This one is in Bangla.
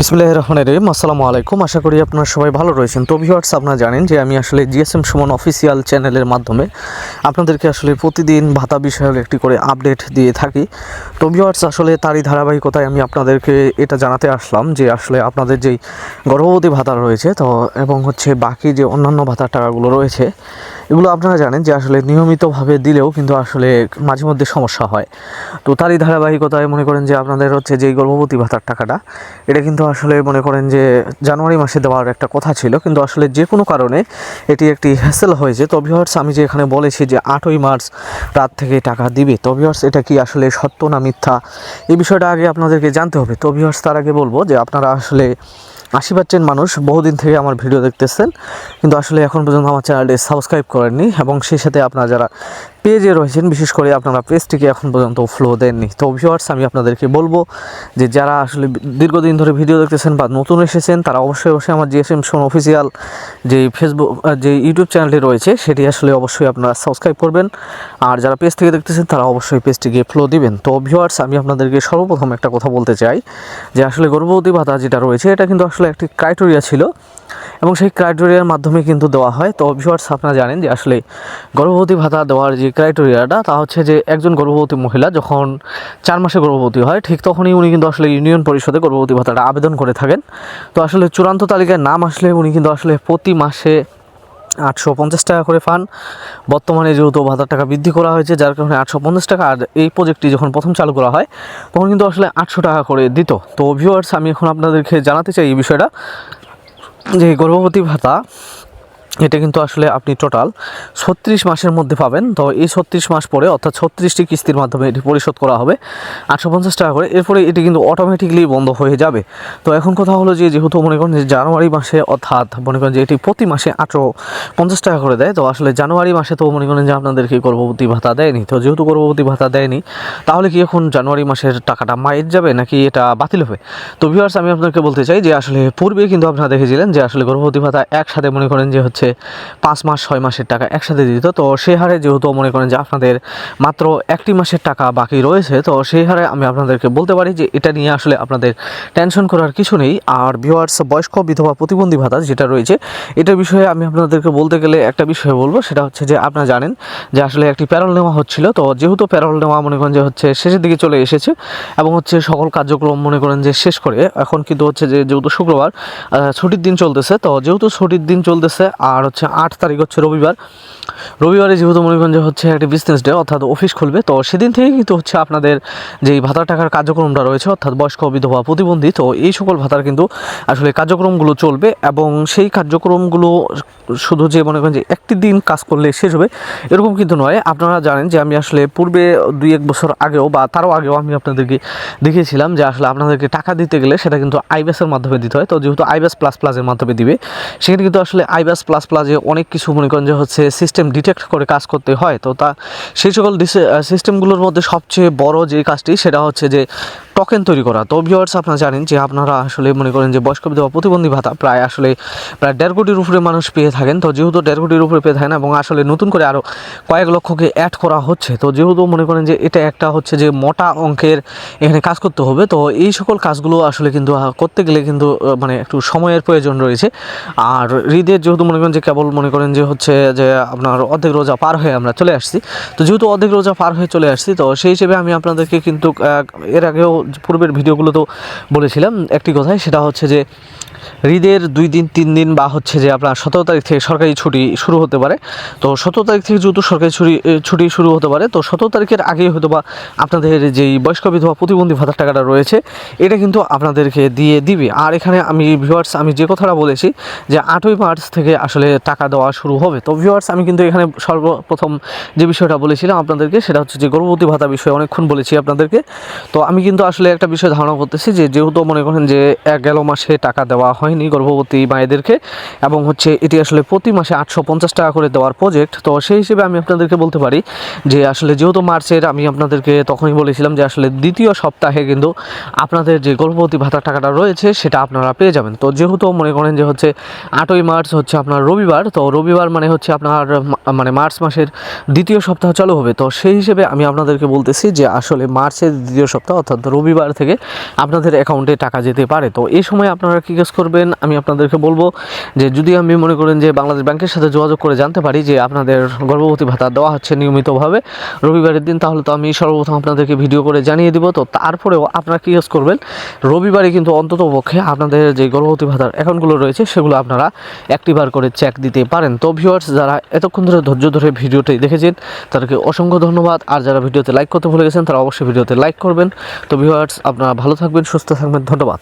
বিসমিল্লাহির রহমানির রহিম। আসসালামু আলাইকুম। আশা করি আপনারা সবাই ভালো রয়েছেন। তো ভিউয়ার্স, আপনারা জানেন যে আমি আসলে জিএসএম সুমন অফিসিয়াল চ্যানেলের মাধ্যমে আপনাদেরকে আসলে প্রতিদিন ভাতা বিষয়ক একটি করে আপডেট দিয়ে থাকি। তো ভিউয়ার্স, আসলে তারই ধারাবাহিকতায় আমি আপনাদেরকে এটা জানাতে আসলাম যে আসলে আপনাদের যেই গর্ভবতী ভাতা রয়েছে তো এবং হচ্ছে বাকি যে অন্যান্য ভাতার টাকাগুলো রয়েছে, এগুলো আপনারা জানেন যে আসলে নিয়মিতভাবে দিলেও কিন্তু আসলে মাঝে মধ্যে সমস্যা হয়। তো তারই ধারাবাহিকতায় মনে করেন যে আপনাদের হচ্ছে যেই গর্ভবতী ভাতার টাকাটা, এটা কিন্তু আসলে মনে করেন যে জানুয়ারি মাসে দেওয়ার একটা কথা ছিল, কিন্তু আসলে যে কোনো কারণে এটি একটি হ্যাসেল হয়েছে। তো ভিউয়ার্স, আমি যে এখানে বলেছি যে 8ই মার্চ রাত থেকে টাকা দিবে, তো ভিউয়ার্স এটা কি আসলে সত্য না মিথ্যা, এই বিষয়টা আগে আপনাদেরকে জানতে হবে। তো ভিউয়ার্স, তার আগে বলবো যে আপনারা আসলে 80% মানুষ বহুদিন থেকে আমার ভিডিও দেখতেছেন, কিন্তু আসলে এখন পর্যন্ত আমার চ্যানেলটি সাবস্ক্রাইব করেননি, এবং সেই সাথে আপনারা যারা পেজে রয়েছেন, বিশেষ করে আপনারা পেজটিকে এখন পর্যন্ত ফলো দেননি। তো ভিউয়ার্স, আমি আপনাদেরকে বলবো যে যারা আসলে দীর্ঘদিন ধরে ভিডিও দেখতেছেন বা নতুন এসেছেন, তারা অবশ্যই আমার জিএসএম সুমন অফিসিয়াল যে ফেসবুক যে ইউটিউব চ্যানেলটি রয়েছে, সেটি আসলে অবশ্যই আপনারা সাবস্ক্রাইব করবেন। আর যারা পেজ থেকে দেখতেছেন, তারা অবশ্যই পেজটিকে ফলো দিবেন। তো ভিউয়ার্স, আমি আপনাদেরকে সর্বপ্রথম একটা কথা বলতে চাই যে আসলে গর্ভবতী ভাতা যেটা রয়েছে, এটা কিন্তু আসলে একটি ক্রাইটেরিয়া ছিল, এবং সেই ক্রাইটেরিয়ার মাধ্যমে কিন্তু দেওয়া হয়। তো ভিউয়ার্স, আপনারা জানেন যে আসলে গর্ভবতী ভাতা দেওয়ার যে ক্রাইটেরিয়াটা, তা হচ্ছে যে একজন গর্ভবতী মহিলা যখন 4 মাসে গর্ভবতী হয়, ঠিক তখনই উনি কিন্তু আসলে ইউনিয়ন পরিষদে গর্ভবতী ভাতাটা আবেদন করে থাকেন। তো আসলে চূড়ান্ত তালিকায় নাম আসলে উনি কিন্তু আসলে প্রতি মাসে 850 টাকা করে পান। বর্তমানে যেহেতু ভাতার টাকা বৃদ্ধি করা হয়েছে, যার কারণে 850 টাকা, আর এই প্রজেক্টটি যখন প্রথম চালু করা হয় তখন কিন্তু আসলে 800 টাকা করে দিত। তো ভিউয়ার্স, আমি এখন আপনাদেরকে জানাতে চাই এই বিষয়টা যে গর্ভবতী ভাতা এটা কিন্তু আসলে আপনি টোটাল 36 মাসের মধ্যে পাবেন। তো এই 36 মাস পরে, অর্থাৎ 36টি কিস্তির মাধ্যমে এটি পরিশোধ করা হবে 850 টাকা করে। এরপরে এটি কিন্তু অটোমেটিকলি বন্ধ হয়ে যাবে। তো এখন কথা হলো যে যেহেতু মনে করেন যে জানুয়ারি মাসে, অর্থাৎ মনে করেন যে এটি প্রতি মাসে 850 টাকা করে দেয়, তো আসলে জানুয়ারি মাসে তো মনে করেন যে আপনাদেরকে গর্ভবতী ভাতা দেয়নি। তো যেহেতু গর্ভবতী ভাতা দেয়নি, তাহলে কি এখন জানুয়ারি মাসের টাকাটা মায়ের যাবে নাকি এটা বাতিল হবে? তো ভিউয়ার্স, আমি আপনাকে বলতে চাই যে আসলে পূর্বে কিন্তু আপনারা দেখেছিলেন যে আসলে গর্ভবতী ভাতা একসাথে মনে করেন যে হচ্ছে 5 মাস 6 মাসের টাকা একসাথে দিত। তো সেই হারে যেহেতু মনে করেন যে আপনাদের মাত্র 1টি মাসের টাকা বাকি রয়েছে, তো সেই হারে আমি আপনাদেরকে বলতে পারি যে এটা নিয়ে আসলে আপনাদের টেনশন করার কিছু নেই। আর ভিউয়ার্স, বয়স্ক বিধবা প্রতিবন্ধী ভাতা যেটা রয়েছে, এটার বিষয়ে আমি আপনাদেরকে বলতে গেলে একটা বিষয় বলবো, সেটা হচ্ছে যে আপনারা জানেন যে আসলে একটি প্যারোল নেওয়া হচ্ছিল। তো যেহেতু প্যারোল নেওয়া মনে করেন যে হচ্ছে শেষের দিকে চলে এসেছে, এবং হচ্ছে সকল কার্যক্রম মনে করেন যে শেষ করে এখন কিন্তু হচ্ছে যে যেহেতু শুক্রবার ছুটির দিন চলতেছে, তো যেহেতু ছুটির দিন চলতেছে আর হচ্ছে 8 তারিখ হচ্ছে রবিবারে যেহেতু মনে করেন যে হচ্ছে একটা বিজনেস ডে, অর্থাৎ অফিস খুলবে, তো সেদিন থেকে কিন্তু হচ্ছে আপনাদের যেই ভাতা টাকার কার্যক্রমটা রয়েছে, অর্থাৎ বয়স্ক বিধবা প্রতিবন্ধী, তো এই সকল ভাতার কিন্তু আসলে কার্যক্রমগুলো চলবে। এবং সেই কার্যক্রমগুলো শুধু যে মনে করেন যে একটি দিন কাজ করলে শেষ হবে এরকম কিন্তু নয়। আপনারা জানেন যে আমি আসলে পূর্বে 2-1 বছর আগেও বা তারও আগেও আমি আপনাদেরকে দেখিয়েছিলাম যে আসলে আপনাদেরকে টাকা দিতে গেলে সেটা কিন্তু আইব্যাসের মাধ্যমে দিতে হয়। তো যেহেতু আইব্যাস প্লাস প্লাসের মাধ্যমে দিবে, সেখানে কিন্তু আসলে আইব্যাস প্লাস প্লাসে অনেক কিছু মনে করেন যে হচ্ছে সিস্টেম ডিটেক্ট করে কাজ করতে হয়। তো সেই সকল সিস্টেমগুলোর মধ্যে সবচেয়ে বড় যে কাজটি, সেটা হচ্ছে যে টোকেন তৈরি করা। তো ভিউয়ার্স, আপনারা জানেন যে আপনারা আসলে মনে করেন যে বয়স্ক বিধবা প্রতিবন্ধী ভাতা প্রায় 1.5 কোটির উপরে মানুষ পেয়ে থাকেন। তো যেহেতু 1.5 কোটির উপরে পেয়ে থাকেন, এবং আসলে নতুন করে আরও কয়েক লক্ষকে অ্যাড করা হচ্ছে, তো যেহেতু মনে করেন যে এটা একটা হচ্ছে যে মোটা অঙ্কের এখানে কাজ করতে হবে। তো এই সকল কাজগুলো আসলে কিন্তু করতে গেলে কিন্তু মানে একটু সময়ের প্রয়োজন রয়েছে। আর ঈদের যেহেতু মনে করেন যে কেবল মনে করেন যে হচ্ছে যে আপনার অর্ধেক রোজা পার হয়ে আমরা চলে আসছি, তো যেহেতু অর্ধেক রোজা পার হয়ে চলে আসছি, তো সেই হিসেবে আমি আপনাদেরকে কিন্তু এর আগেও পূর্বের ভিডিওগুলোতেও বলেছিলাম একটি কথাই, সেটা হচ্ছে যে ঈদের 2 দিন 3 দিন বা হচ্ছে যে আপনার 17 তারিখ থেকে সরকারি ছুটি শুরু হতে পারে। তো 17 তারিখ থেকে যেহেতু সরকারি ছুটি শুরু হতে পারে, তো 17 তারিখের আগেই হয়তো বা আপনাদের যেই বয়স্ক বিধবা প্রতিবন্ধী ভাতার টাকাটা রয়েছে, এটা কিন্তু আপনাদেরকে দিয়ে দিবে। আর এখানে আমি ভিউয়ার্স, আমি যে কথাটা বলেছি যে 8ই মার্চ থেকে আসলে টাকা দেওয়া শুরু হবে। তো ভিউয়ার্স, আমি কিন্তু এখানে সর্বপ্রথম যে বিষয়টা বলেছিলাম আপনাদেরকে, সেটা হচ্ছে যে গর্ভবতী ভাতা বিষয়ে অনেকক্ষণ বলেছি আপনাদেরকে। তো আমি কিন্তু আসলে একটা বিষয় ধারণা করতেছি যে যেহেতু মনে করেন যে গেল মাসে টাকা দেওয়া হয়নি গর্ভবতী মায়েদেরকে, এবং হচ্ছে এটি আসলে প্রতি মাসে 850 টাকা করে দেওয়ার প্রজেক্ট। তো সেই হিসেবে আমি আপনাদেরকে বলতে পারি যে আসলে যেহেতু মার্চের, আমি আপনাদেরকে তখনই বলেছিলাম যে আসলে দ্বিতীয় সপ্তাহে কিন্তু আপনাদের যে গর্ভবতী ভাতার টাকাটা রয়েছে সেটা আপনারা পেয়ে যাবেন। তো যেহেতু মনে করেন যে হচ্ছে 8ই মার্চ হচ্ছে আপনার রবিবার, তো রবিবার মানে হচ্ছে আপনার মানে মার্চ মাসের দ্বিতীয় সপ্তাহ চালু হবে। তো সেই হিসেবে আমি আপনাদেরকে বলতেছি যে আসলে মার্চের দ্বিতীয় সপ্তাহ, অর্থাৎ রবিবার থেকে আপনাদের অ্যাকাউন্টে টাকা যেতে পারে। তো এই সময় আপনারা কী কাজ করবেন আমি আপনাদেরকে বলবো যে যদি আমি মনে করেন যে বাংলাদেশ ব্যাংকের সাথে যোগাযোগ করে জানতে পারি যে আপনাদের গর্ভবতী ভাতা দেওয়া হচ্ছে নিয়মিতভাবে রবিবারের দিন, তাহলে তো আমি সর্বপ্রথম আপনাদেরকে ভিডিও করে জানিয়ে দিব। তো তারপরেও আপনারা কী কাজ করবেন, রবিবারে কিন্তু অন্ততপক্ষে আপনাদের যে গর্ভবতী ভাতার অ্যাকাউন্টগুলো রয়েছে সেগুলো আপনারা একটিবার করে চেক দিতে পারেন। তো ভিউয়ার্স, যারা এতক্ষণ ধরে ধৈর্য ধরে ভিডিওটি দেখেছেন তাদেরকে অসংখ্য ধন্যবাদ। আর যারা ভিডিওতে লাইক করতে ভুলে গেছেন তারা অবশ্যই ভিডিওতে লাইক করবেন। তো ভিউয়ার্স, আপনারা ভালো থাকবেন, সুস্থ থাকবেন, ধন্যবাদ।